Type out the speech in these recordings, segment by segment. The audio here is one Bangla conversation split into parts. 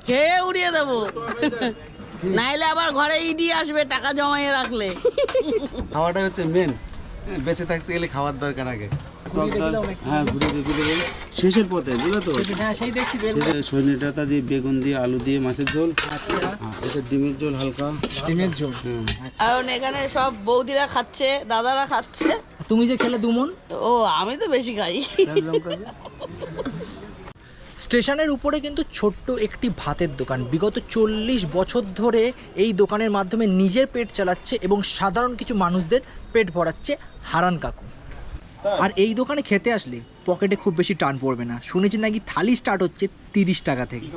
খেয়ে উড়িয়ে দেবো, নাইলে আবার ঘরে ইডি আসবে টাকা জমাইয়ে রাখলে। খাওয়াটা হচ্ছে মেন, বেঁচে থাকতে গেলে খাওয়ার দরকার আগে। হ্যাঁ, ঘুরিয়ে দেখে দেবেন শেষের পথে, বুঝলো তো? হ্যাঁ সেই দেখছি, সজনে ডাঁটা দিয়ে, বেগুন দিয়ে, আলু দিয়ে মাছের ঝোল, এটা ডিমের ঝোল হালকা, ডিমের ঝোল। কারণ এখানে সব বৌদিরা খাচ্ছে, দাদারা খাচ্ছে। তুমি যে খেলে দুমন। ও আমি তো বেশি খাই। স্টেশনের উপরে কিন্তু ছোট্ট একটি ভাতের দোকান, বিগত 40 বছর ধরে এই দোকানের মাধ্যমে নিজের পেট চালাচ্ছে এবং সাধারণ কিছু মানুষদের পেট ভরাচ্ছে হারান কাকু। আর এই দোকানে খেতে আসলে পকেটে খুব বেশি টান পড়বে না। শুনেছি নাকি থালি স্টার্ট হচ্ছে 30 টাকা থেকে।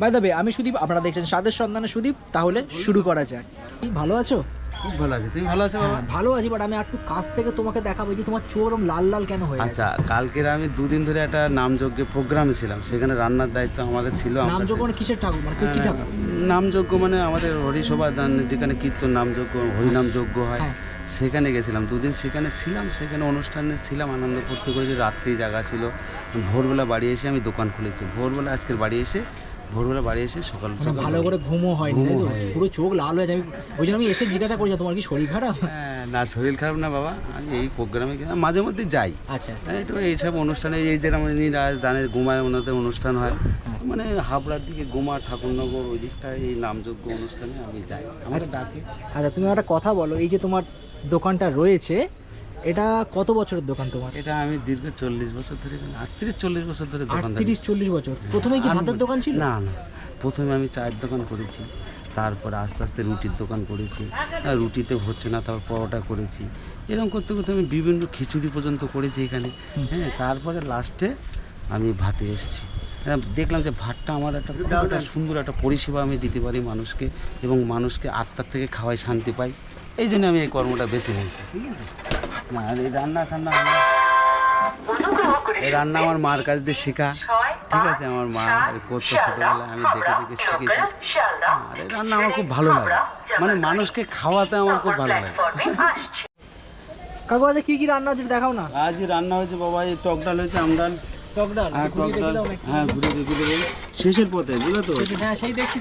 বাই দ্য ওয়ে, আমি সুদীপ, আপনারা দেখছেন স্বাদের সন্ধানে সুদীপ। তাহলে শুরু করা যাক। ভালো আছো? খুব ভালো আছে, তুমি ভালো আছো বাবা? ভালো আছি, বাট আমি একটু কাছ থেকে তোমাকে দেখাবো যে তোমার চোখ এরকম লাল লাল কেন হয়ে গেছে। আচ্ছা, কালকের আমি 2 দিন ধরে একটা নামযজ্ঞে প্রোগ্রামে ছিলাম, সেখানে রান্নার দায়িত্ব আমাদের ছিল। নামযজ্ঞ মানে কিসের ঠাকুর, মানে কি ঠাকুর? নামযজ্ঞ মানে আমাদের হরিসভা, যেখানে কীর্তন নামযজ্ঞ, হরিনাম যজ্ঞ হয়, সেখানে গেছিলাম। 2 দিন সেখানে ছিলাম, সেখানে অনুষ্ঠানে ছিলাম, আনন্দ করতে করেছি। রাত্রি জায়গা ছিল, ভোরবেলা বাড়ি এসে আমি দোকান খুলেছি। ভোরবেলা আজকের বাড়ি এসে সকাল ভালো করে ঘুমও হয়নি, পুরো চোখ লাল হয়ে যায়। ওই জন্য আমি এসে জিজ্ঞাসা করি তোমার কি শরীর খারাপ? না, শরীর খারাপ না বাবা, আমি এই প্রোগ্রামে মাঝে মধ্যে যাই। আচ্ছা, একটু এইসব অনুষ্ঠানে, এই যে আমার দানের গোমায় ওনাদের অনুষ্ঠান হয়, মানে হাবড়ার দিকে গোমা ঠাকুরনগর ওই দিকটা, এই নামযজ্ঞ অনুষ্ঠানে আমি যাই, আমাকে ডাকে। আচ্ছা, তুমি একটা কথা বলো, এই যে তোমার দোকানটা রয়েছে, এটা কত বছরের দোকান তোমার? এটা আমি দীর্ঘ 40 বছর ধরে, 38-40 বছর ধরে দোকান। 38-40 বছর। প্রথমে কি ভাতের দোকান ছিল? না, প্রথমে আমি চায়ের দোকান করেছি, তারপরে আস্তে আস্তে রুটির দোকান করেছি, রুটিতে হচ্ছে না, তারপর পরোটা করেছি। এরকম করতে করতে আমি বিভিন্ন খিচুড়ি পর্যন্ত করেছি এখানে। হ্যাঁ, তারপরে লাস্টে আমি ভাতে এসেছি। দেখলাম যে ভাতটা আমার একটা সুন্দর একটা পরিষেবা আমি দিতে পারি মানুষকে, এবং মানুষকে আত্মার থেকে খাওয়াই শান্তি পাই। এই জন্য আমি এই কর্মটা বেছে নিয়েছি। ঠিক আছে, না আর এই রান্না আমার মার কাছ দিয়ে শেখা। ঠিক আছে, আমার মা করতো ছোটোবেলায়, আমি দেখে দেখে শিখেছি। আর এই রান্না আমার খুব ভালো লাগে, মানে মানুষকে খাওয়াতে আমার খুব ভালো লাগে। কাকু আজ কি কি রান্না হচ্ছে দেখাও না। আজ রান্না হয়েছে বাবা, এই টক ডাল হয়েছে, আমডাল, টক ডাল। হ্যাঁ ঘুরে দেখে দেবেন শেষের পথে, বুঝলো তো? হ্যাঁ সেই দেখছি।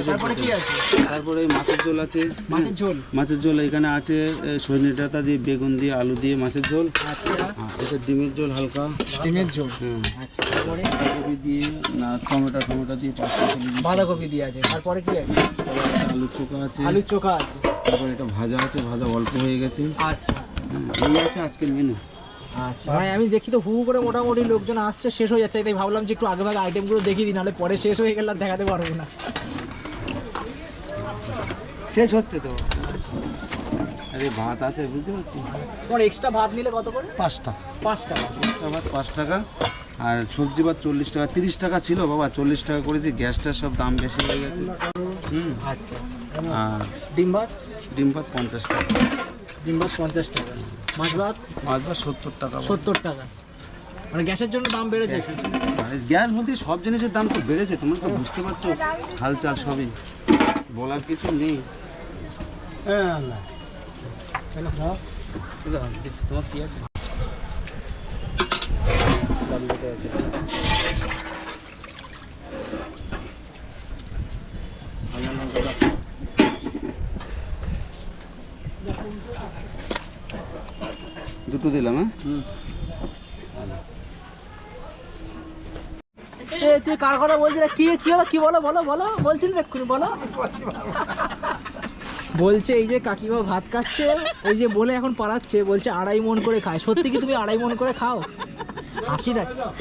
তারপরে কি আছে? তারপরে মাছের ঝোল আছে। মাছের ঝোল এখানে আছে সজনে ডাঁটা দিয়ে, বেগুন দিয়ে, আলু দিয়ে মাছের ঝোল। এটা ডিমের ঝোল হালকা, ডিমের ঝোল। তারপরে কপি দিয়ে, না টমেটো দিয়ে, বাঁধাকপি দিয়ে আছে। তারপরে কি আছে? আলু চোখা আছে। তারপরে এটা ভাজা আছে, ভাজা অল্প হয়ে গেছে। আচ্ছা, এই আছে আজকের মেনু। আচ্ছা, মানে আমি দেখি তো হু করে মোটামুটি লোকজন আসছে, শেষ হয়ে যাচ্ছে, তাই ভাবলাম যে একটু আগে ভাগে আইটেমগুলো দেখিয়ে দিই, নাহলে পরে শেষ হয়ে গেলে আর দেখাতে পারবো না। শেষ হচ্ছে তো। আরে ভাত আছে, বুঝতে পারছি। তোমার এক্সট্রা ভাত নিলে কত করে? 5 টাকা। 5 টাকা এক্সট্রা ভাত 5 টাকা। আর সবজি ভাত 40 টাকা। 30 টাকা ছিল বাবা, 40 টাকা করেছি। গ্যাসটার সব দাম বেশি হয়ে গেছে। আচ্ছা, আর ডিম ভাত 50 টাকা। ডিম ভাত 50 টাকা। মাছ ভাত 70 টাকা। 70 টাকা। মানে গ্যাসের জন্য দাম বেড়েছে। গ্যাস বলতে সব জিনিসের দাম তো বেড়েছে, তোমরা তো বুঝতে পারছো, হালচাল সবই, বলার কিছু নেই। তোমার কি আছে? দুটো দিলাম। হ্যাঁ, তুই কার কথা বলছিস? কি বলো বলছিস এক্ষুনি, বলো। বলছে এই যে কাকিমা ভাত খাচ্ছে, এই যে বলে এখন পালাচ্ছে, বলছে 2.5 মণ করে খায়। সত্যি কি তুমি 2.5 মণ করে খাও?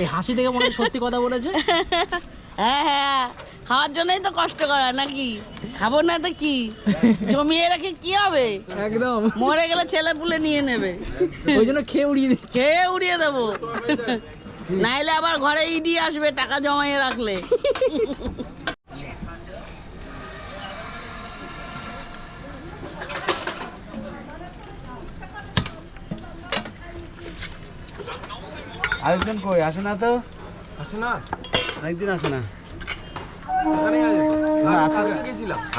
এই হাসি দেখে মনে হয় সত্যি কথা বলেছে। হ্যাঁ, খাওয়ার জন্যই তো কষ্ট করা, নাকি? খাবো না তো কি, জমিয়ে রেখে কি হবে? একদম, মরে গেলে ছেলে পুলে নিয়ে নেবে, ওই জন্য খেয়ে উড়িয়ে দেবো, নাইলে আবার ঘরে ইডি আসবে টাকা জমাইয়ে রাখলে। আরেকজন কই আসে না তো? অনেকদিন আসে না।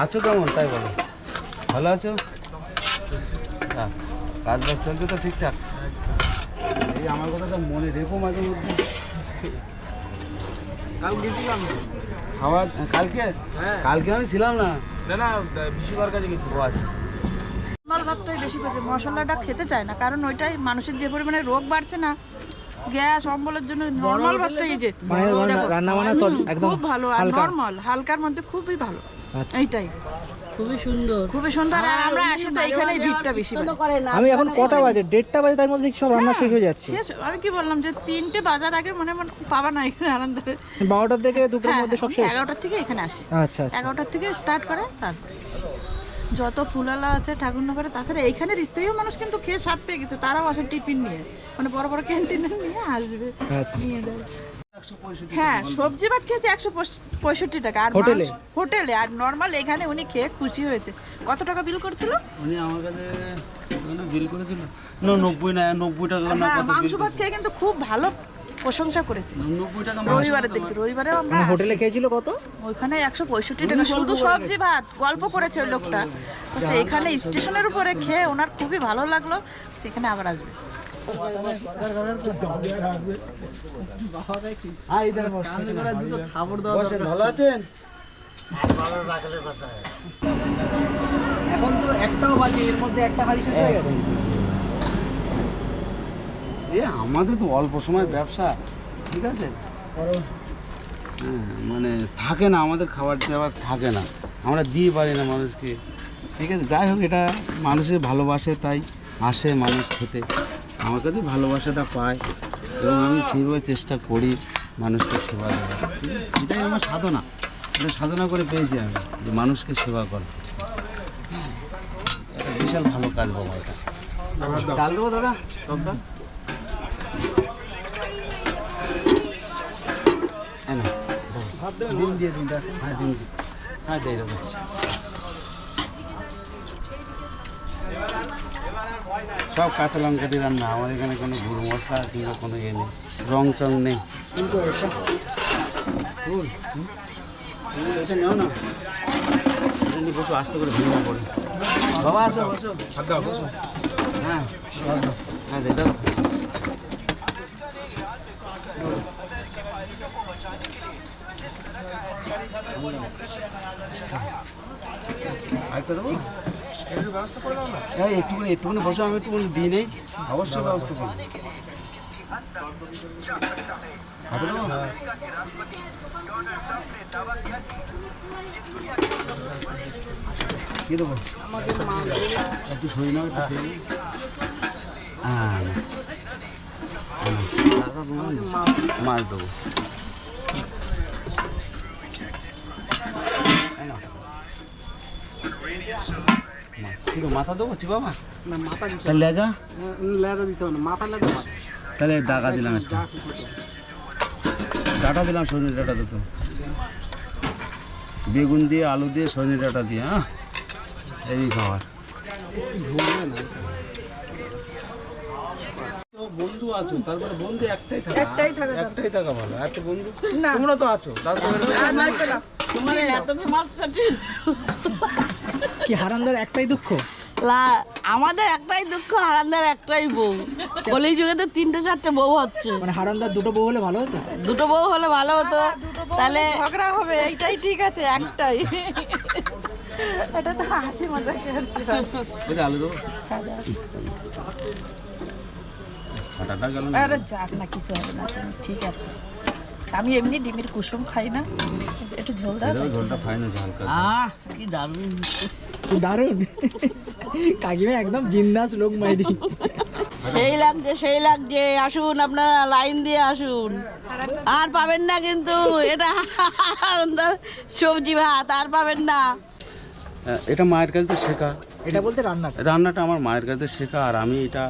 আছো কেমন তাই বলো? ভালো আছো? কাজ বাজ চলছে তো ঠিকঠাক? এই আমার কথাটা মনে রেখো মাঝে মধ্যে। খাওয়া কালকে কালকে আমি ছিলাম না। না বিশুবার কাছে গেছি। ও আচ্ছা। নর্মাল ভাতটাই বেশি পেয়েছে, মশলাটা খেতে চায় না, কারণ ওইটাই মানুষের যে পরিমাণে রোগ বাড়ছে না, গ্যাস অম্বলের জন্য নর্মাল ভাতটাই এই যে মানে দেখো, রান্না বান্না তো একদম খুব ভালো আর হালকা। নর্মাল হালকার মধ্যে খুবই ভালো। আচ্ছা। এইটাই খুবই সুন্দর। খুবই সুন্দর। আর আমরা আসি তো এখানেই ভিড়টা বেশি বাড়ে। আমি এখন কটা বাজে? 1:30 বাজে, তার মধ্যে দেখছি সব রান্না শেষ হয়ে যাচ্ছে। শেষ, আমি কি বললাম যে 3টে বাজার আগে মনে মনে পাবা না এখানে আনন্দে। 12টার থেকে 2টার মধ্যে সব শেষ। 11টার থেকে এখানে আসে, আচ্ছা আচ্ছা। 11টার থেকে স্টার্ট করে। তারপর যত ফুলালা আছে ঠাকুরনগরে, তাছাড়া এইখানের স্থায়ীয় মানুষ কিন্তু খেয়ে স্বাদ পেয়ে গেছে, তারাও আসে টিফিন নিয়ে, মানে বড় বড় ক্যান্টিনে নিয়ে আসবে, আচ্ছা। নিয়ে যাবে। হ্যাঁ, সবজি ভাত খেয়েছে 165 টাকা। আর হোটেলে? হোটেলে। আর নর্মাল এখানে উনি খেয়ে খুশি হয়েছে। কত টাকা বিল করছিল? উনি আমার কাছে বিল করেছিল না 90 না 90 টাকা না হ্যাঁ, কত মাংস বিল ভাত খেয়ে কিন্তু খুব ভালো প্রশংসা করেছে। 90 টাকা রবিবারের দিন, রবিবারেও আমরা মানে হোটেলে আসি। খেয়েছিল কত? ওইখানে 165 টাকা শুধু সবজি ভাত। গল্প করেছে ওই লোকটা, তো সেইখানে স্টেশনের উপরে খেয়ে ওনার খুবই ভালো লাগলো, সেখানে আবার আসবে। বসেন, ভালো আছেন? এখন তো 1টাও বাজে, এর মধ্যে একটা হাঁড়ি শেষ হয়ে গেছে। আমাদের তো অল্প সময় ব্যবসা, ঠিক আছে? হ্যাঁ, মানে থাকে না আমাদের খাবার দাবার, থাকে না, আমরা দিয়ে পারি না মানুষকে, ঠিক আছে? যাই হোক, এটা মানুষের ভালোবাসে, তাই আসে মানুষ খেতে, আমার কাছে ভালোবাসাটা পায়, এবং আমি সেইভাবে চেষ্টা করি মানুষকে সেবা দেওয়ার। এটাই আমার সাধনা, এটা সাধনা করে পেয়েছি আমি, যে মানুষকে সেবা করা। এটা বিশাল ভালো কাজ বাবা। এটা ডাল দেবো দাদা, সবটা ডিম দিয়ে দিন। হ্যাঁ, ডিম দিন। হ্যাঁ, দিয়ে দেবো। সব কাঁচা লঙ্কা দিয়ে রান্না, আমার এখানে কোনো গুঁড়ো মশলা কিংবা কোনো ইয়ে নেই, রং চং নেই। ফুল এটা নেও না, এটা নিয়ে বসো, আস্তে করে ভেঙে পড়ে। বাবা আসো, বসো। হ্যাঁ হ্যাঁ, দিয়ে দাও। আরেকটা দেবো? একটুখানি বসো, আমি একটুখানি দিই নেই, অবশ্যই ব্যবস্থা করবো। হাতে দেবো? কি দেবো? একটু সই নাও, একটু সই। হ্যাঁ, মাছ দেবো। মাথা দেবো বাবা? না মাথা দিতে তাহলে লেজা? লেজা দিতে হবে না, মাথা লেজা মাথা। তাহলে ডাকা দিলাম একটা, ডাটা দিলাম, সজনে ডাটা দুটো, বেগুন দিয়ে আলু দিয়ে সজনে ডাটা দিয়ে। হ্যাঁ, এই খাবার। বন্ধু আছো, তারপরে বন্ধু একটাই থাকা, একটাই থাকা ভালো। এত বন্ধু তোমরা তো আছো, তারপরে তোমার এত ফেমাস কি হারানদার একটাই দুঃখ? আমাদের একটাই দুঃখ, হারানদার একটাই বউ। কলি যুগে তো 3-4টে বউ হচ্ছে। মানে হারানদার 2টো বউ হলে ভালো হতো। 2টো বউ হলে ভালো হতো, তাহলে ঝগড়া হবে, এইটাই ঠিক আছে, একটাই। এটা তো হাসি মজাক। আলু দেবো। কাটাটা গেল না। আরে যাক না, কিছু হবে না, ঠিক আছে। আমি এমনি ডিমের কুসুম খাই না, একটু ঝোল দাও। ঝোলটা ফাইনাল হালকা। কি দারুণ, দারুণ। কাকিমা একদম বিন্দাস লোক মাইরি। সেই লাগছে, সেই লাগছে। আসুন, আপনারা লাইন দিয়ে আসুন, আর পাবেন না কিন্তু এটা হারানদার সবজি ভাত, আর পাবেন না। এটা মায়ের কাছ থেকে শেখা, এটা বলতে রান্না। রান্নাটা আমার মায়ের কাছ থেকে শেখা, আর আমি এটা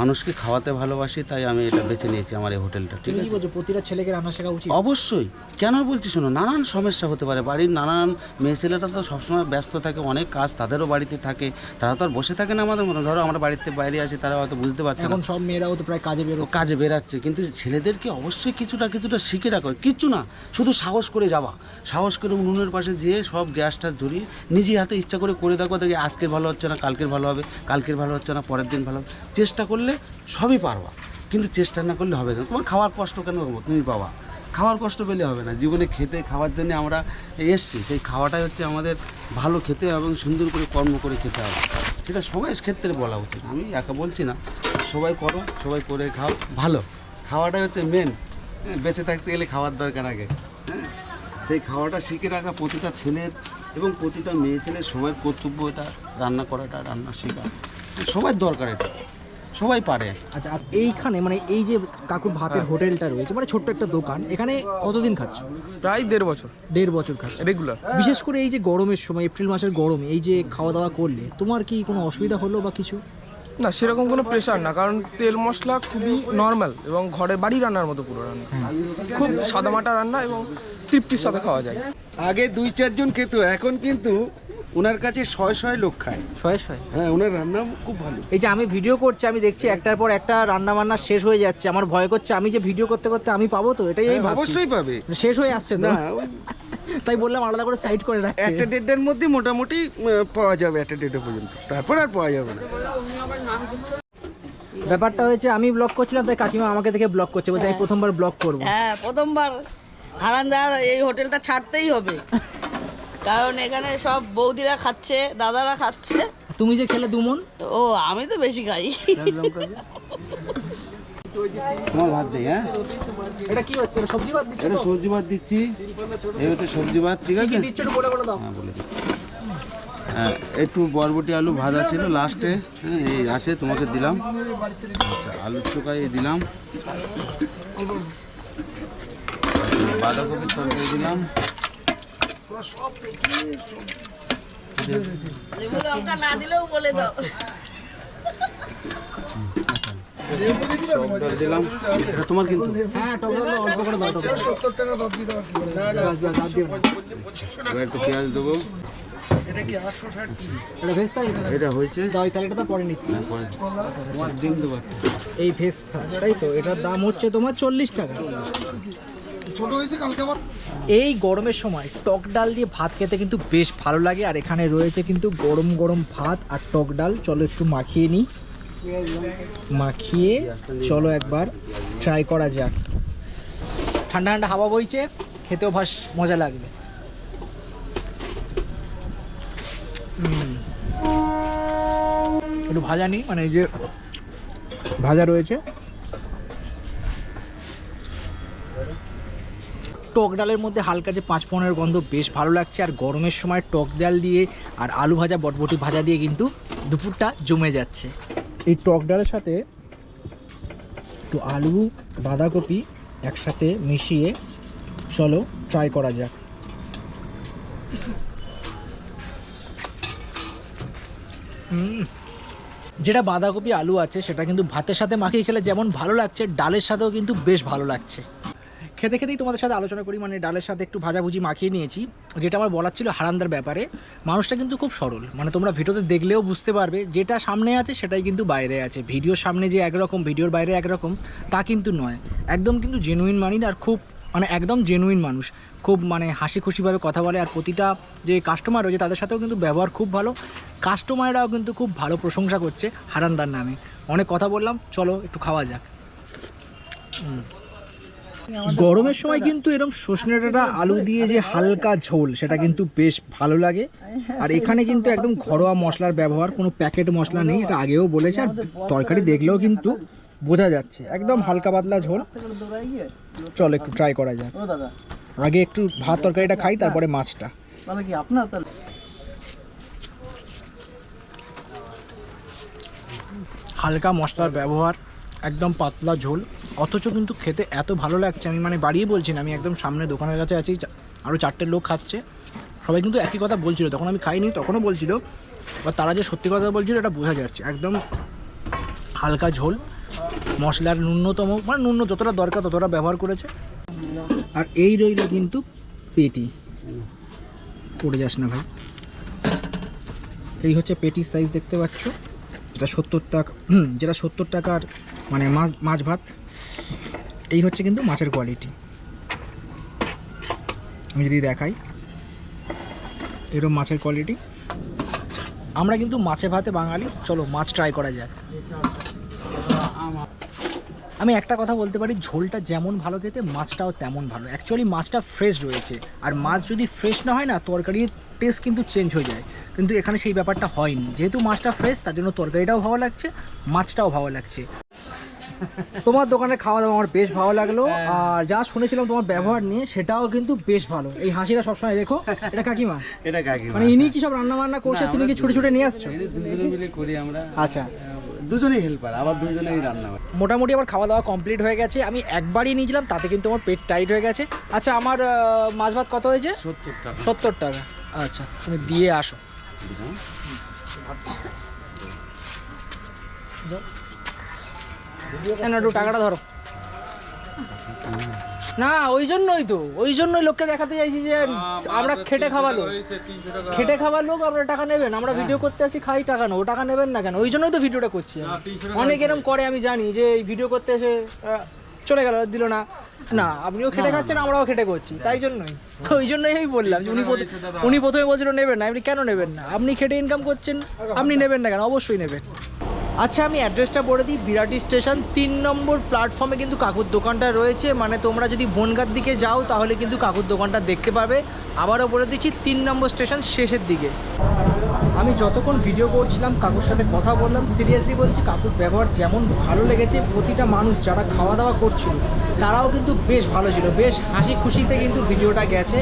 মানুষকে খাওয়াতে ভালোবাসি, তাই আমি এটা বেছে নিয়েছি আমার এই হোটেলটা, ঠিক তুমি কি আছে? বলছো প্রতিটা ছেলেকে রান্না শেখা উচিত? অবশ্যই, কেন বলছি শোনো, নানান সমস্যা হতে পারে বাড়ির, নানান মেয়ে ছেলেটা তো সবসময় ব্যস্ত থাকে, অনেক কাজ তাদেরও বাড়িতে থাকে, তারা তো আর বসে থাকে না আমাদের মতো। ধরো আমরা বাড়িতে বাইরে আছি, তারা হয়তো বুঝতে পারছে না, এখন সব মেয়েরাও তো প্রায় কাজে বেরো। কাজে বেরাচ্ছে, কিন্তু ছেলেদেরকে অবশ্যই কিছুটা শিখে রাখো, কিচ্ছু না, শুধু সাহস করে যাওয়া, সাহস করে উনুনের পাশে যেয়ে সব গ্যাসটা ধরিয়ে নিজে হাতে ইচ্ছা করে দেখো, দেখি আজকের ভালো হচ্ছে না, কালকের ভালো হবে, কালকের ভালো হচ্ছে না, পরের দিন ভালো হবে। চেষ্টা করলে সবই পারবা, কিন্তু চেষ্টা না করলে হবে না। তোমার খাওয়ার কষ্ট কেন হবে, তুমি পাবা, খাওয়ার কষ্ট পেলে হবে না, জীবনে খেতে খাওয়ার জন্য আমরা এসছি, সেই খাওয়াটাই হচ্ছে আমাদের ভালো খেতে হবে এবং সুন্দর করে কর্ম করে খেতে হবে। সেটা সবাই ক্ষেত্রে বলা উচিত, আমি একা বলছি না, সবাই করো, সবাই করে খাও, ভালো খাওয়াটাই হচ্ছে মেন। বেঁচে থাকতে গেলে খাওয়ার দরকার আগে, হ্যাঁ সেই খাওয়াটা শিখে রাখা প্রতিটা ছেলের এবং প্রতিটা মেয়ে ছেলের সবার কর্তব্য, এটা রান্না করাটা, রান্না শেখা সবার দরকার, এটা সবাই পারে। আচ্ছা, আর এইখানে মানে এই যে কাকুর ভাতের হোটেলটা রয়েছে, মানে ছোট্ট একটা দোকান, এখানে কতদিন খাচ্ছ? প্রায় 1.5 বছর 1.5 বছর খাচ্ছ রেগুলার। বিশেষ করে এই যে গরমের সময়, এপ্রিল মাসের গরমে এই যে খাওয়া দাওয়া করলে তোমার কি কোনো অসুবিধা হলো বা কিছু? না, সেরকম কোনো প্রেশার না, কারণ তেল মশলা খুবই নর্মাল এবং ঘরে বাড়ি রান্নার মতো পুরো রান্না, খুব সাদামাটা রান্না এবং তৃপ্তির সাথে খাওয়া যায়। আগে 2-4 জন খেত, এখন কিন্তু ওনার কাছে 100 লোক খায়। শয়ে শয়ে। হ্যাঁ, ওনার রান্না খুব ভালো। এই যে আমি ভিডিও করছি, আমি দেখছি একটার পর একটা রান্না বান্না শেষ হয়ে যাচ্ছে, আমার ভয় করছে আমি যে ভিডিও করতে করতে আমি পাবো তো, এটাই আমি ভাবছি। অবশ্যই পাবে। শেষ হয়ে আসছে তো, না, তাই বললাম আলাদা করে সাইড করে রাখতে। একটা দেড়টার মধ্যে মোটামুটি পাওয়া যাবে, একটা দেড়টা পর্যন্ত, তারপর আর পাওয়া যাবে না। ব্যাপারটা হয়েছে আমি ব্লগ করছিলাম, তাই কাকিমা আমাকে দেখে ব্লগ করছে, বলছে আমি প্রথমবার ব্লগ করবো। হ্যাঁ, প্রথমবার হারানদার এই হোটেলটা ছাড়তেই হবে, কারণ এখানে সব বৌদিরা খাচ্ছে, দাদারা খাচ্ছে। তুমি যে খেলে দুমন। ও, আমি তো বেশি খাই। তোমার ভাত দিই, হ্যাঁ এটা কি হচ্ছে? সবজি ভাত দিচ্ছ? এটা সবজি ভাত দিচ্ছি, এই হচ্ছে সবজি ভাত, ঠিক আছে? দিচ্ছ একটু বলে বলে দাও। হ্যাঁ বলে দিচ্ছি। হ্যাঁ, একটু বরবটি আলু ভাজা ছিল লাস্টে, হ্যাঁ এই আছে তোমাকে দিলাম। আচ্ছা, আলুর চোখাই দিলাম, বাঁধাকপির তরকারি দিলাম, লেবু লঙ্কা না দিলেও বলে দাও। সব ডাল দিলাম, এটা তোমার কিন্তু। হ্যাঁ, টক দাও, অল্প করে দাও। টক 70 টাকা দাও দিতে পারো। এবার একটু পেঁয়াজ দেবো। এটা ভেজ থালি তো? এটা হয়েছে, দাও, তাহলে এটা তো পরে নিচ্ছি। পরে তোমার ডিম দেবো একটা। এই ভেজ থালি, তাই তো? এটার দাম হচ্ছে তোমার 40 টাকা। এই গরমের সময় টক ডাল দিয়ে ভাত খেতে কিন্তু বেশ ভালো লাগে। আর এখানে রয়েছে কিন্তু গরম গরম ভাত আর টক ডাল। চলো একটু মাখিয়ে নিই, মাখিয়ে চলো একবার ট্রাই করা যাক। ঠান্ডা ঠান্ডা হাওয়া বইছে, খেতেও ভাস মজা লাগবে। একটু ভাজা নিই, মানে এই যে ভাজা রয়েছে। টক ডালের মধ্যে হালকা যে 5 ফোড়নের গন্ধ, বেশ ভালো লাগছে। আর গরমের সময় টক ডাল দিয়ে আর আলু ভাজা, বটবটি ভাজা দিয়ে কিন্তু দুপুরটা জমে যাচ্ছে। এই টক ডালের সাথে একটু আলু, বাঁধাকপি একসাথে মিশিয়ে চলো ট্রাই করা যাক। যেটা বাঁধাকপি আলু আছে সেটা কিন্তু ভাতের সাথে মাখিয়ে খেলে যেমন ভালো লাগছে, ডালের সাথেও কিন্তু বেশ ভালো লাগছে। খেতে খেতেই তোমাদের সাথে আলোচনা করি, মানে ডালের সাথে একটু ভাজাভুজি মাখিয়ে নিয়েছি। যেটা আমার বলার ছিল হারানদার ব্যাপারে, মানুষটা কিন্তু খুব সরল, মানে তোমরা ভিডিওতে দেখলেও বুঝতে পারবে যেটা সামনে আছে সেটাই কিন্তু বাইরে আছে। ভিডিওর সামনে যে একরকম, ভিডিওর বাইরে একরকম তা কিন্তু নয়, একদম কিন্তু জেনুইন মানি। আর খুব মানে একদম জেনুইন মানুষ, খুব মানে হাসি খুশিভাবে কথা বলে। আর প্রতিটা যে কাস্টমার রয়েছে তাদের সাথেও কিন্তু ব্যবহার খুব ভালো, কাস্টমাররাও কিন্তু খুব ভালো প্রশংসা করছে হারানদার নামে। অনেক কথা বললাম, চলো একটু খাওয়া যাক। গরমের সময় কিন্তু এরকম সজনে ডাঁটা আলু দিয়ে যে হালকা ঝোল, সেটা কিন্তু বেশ ভালো লাগে। আর এখানে কিন্তু একদম ঘরোয়া মশলার ব্যবহার, কোনো প্যাকেট মশলা নেই, এটা আগেও বলেছে। আর তরকারি দেখলেও কিন্তু বোঝা যাচ্ছে একদম হালকা পাতলা ঝোল। চলো একটু ট্রাই করা যাক। আগে একটু ভাত তরকারিটা খাই, তারপরে মাছটা। হালকা মশলার ব্যবহার, একদম পাতলা ঝোল, অথচ কিন্তু খেতে এত ভালো লাগছে। আমি মানে বাড়িয়ে বলছি না, আমি একদম সামনে দোকানের কাছে আছি, আরও 4টে লোক খাচ্ছে, সবাই কিন্তু একই কথা বলছিল। তখন আমি খাইনি, তখনও বলছিল, বা তারা যে সত্যি কথা বলছিল এটা বোঝা যাচ্ছে। একদম হালকা ঝোল, মশলার ন্যূনতম, মানে ন্যূন যতটা দরকার ততটা ব্যবহার করেছে। আর এই রইল কিন্তু পেটি, পড়ে যাস না ভাই। এই হচ্ছে পেটির সাইজ, দেখতে পাচ্ছ, যেটা 70 টাকা, যেটা 70 টাকার মানে মাছ ভাত। এই হচ্ছে কিন্তু মাছের কোয়ালিটি। আমি যদি দেখাই, এরকম মাছের কোয়ালিটি। আমরা কিন্তু মাছে ভাতে বাঙালি, চলো মাছ ট্রাই করা যাক। আমি একটা কথা বলতে পারি, ঝোলটা যেমন ভালো খেতে মাছটাও তেমন ভালো। অ্যাকচুয়ালি মাছটা ফ্রেশ রয়েছে, আর মাছ যদি ফ্রেশ না হয় না তরকারির টেস্ট কিন্তু চেঞ্জ হয়ে যায়, কিন্তু এখানে সেই ব্যাপারটা হয়নি। যেহেতু মাছটা ফ্রেশ তার জন্য তরকারিটাও ভালো লাগছে, মাছটাও ভালো লাগছে। তোমার দোকানে খাওয়া দাওয়া আমার বেশ ভালো লাগলো, আর যা শুনেছিলাম তোমার ব্যবহার নিয়ে সেটাও কিন্তু বেশ ভালো। এই হাসিটা সবসময় দেখো। এটা কাকিমা? এটা কাকিমা। মানে ইনি কি সব রান্না বান্না করছে, তুমি কি ছুটে ছুটে নিয়ে আসছো? দুজনে মিলে করি আমরা। আচ্ছা, দুজনেই হেল্পার, আবার দুজনেই রান্না হয়। মোটামুটি আমার খাওয়া দাওয়া কমপ্লিট হয়ে গেছে। আমি একবারই নিয়েছিলাম, তাতে কিন্তু আমার পেট টাইট হয়ে গেছে। আচ্ছা, আমার মাছ ভাত কত হয়েছে? 70 টাকা। 70 টাকা। আচ্ছা, তুমি দিয়ে আসো। না, একটু টাকাটা ধরো। না, ওই জন্যই লোককে দেখাতে চাইছি যে আমরা খেটে খাওয়া লোক, আমরা টাকা নেবেন, আমরা ভিডিও করতে আসি, খাই, টাকা নেবো, টাকা নেবেন না কেন? ওই জন্যই তো ভিডিওটা করছি। অনেক এরকম করে, আমি জানি যে এই ভিডিও করতে এসে চলে গেল, দিল না। না, আপনিও খেটে খাচ্ছেন, আমরাও খেটে করছি, তাই জন্যই। ওই জন্যই আমি বললাম যে উনি প্রথমে বলছিল নেবেন না। আপনি কেন নেবেন না? আপনি খেটে ইনকাম করছেন, আপনি নেবেন না কেন? অবশ্যই নেবেন। আচ্ছা, আমি অ্যাড্রেসটা বলে দিই। বিরাটি স্টেশন 3 নম্বর প্ল্যাটফর্মে কিন্তু কাকুর দোকানটা রয়েছে। মানে তোমরা যদি বনগাঁর দিকে যাও তাহলে কিন্তু কাকুর দোকানটা দেখতে পাবে। আবারও বলে দিচ্ছি, 3 নম্বর স্টেশন শেষের দিকে। আমি যতক্ষণ ভিডিও করছিলাম কাকুর সাথে কথা বললাম, সিরিয়াসলি বলছি কাকুর ব্যবহার যেমন ভালো লেগেছে, প্রতিটা মানুষ যারা খাওয়া দাওয়া করছিল তারাও কিন্তু বেশ ভালো ছিল, বেশ হাসি খুশিতে কিন্তু ভিডিওটা গেছে।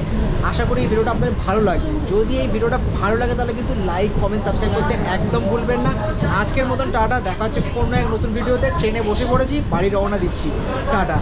আশা করি এই ভিডিওটা আপনাদের ভালো লাগবে। যদি এই ভিডিওটা ভালো লাগে তাহলে কিন্তু লাইক, কমেন্ট, সাবস্ক্রাইব করতে একদম ভুলবেন না। আজকের মতন টাটা, দেখা হচ্ছে কোনো এক নতুন ভিডিওতে। ট্রেনে বসে পড়েছি, বাড়ি রওনা দিচ্ছি। টাটা।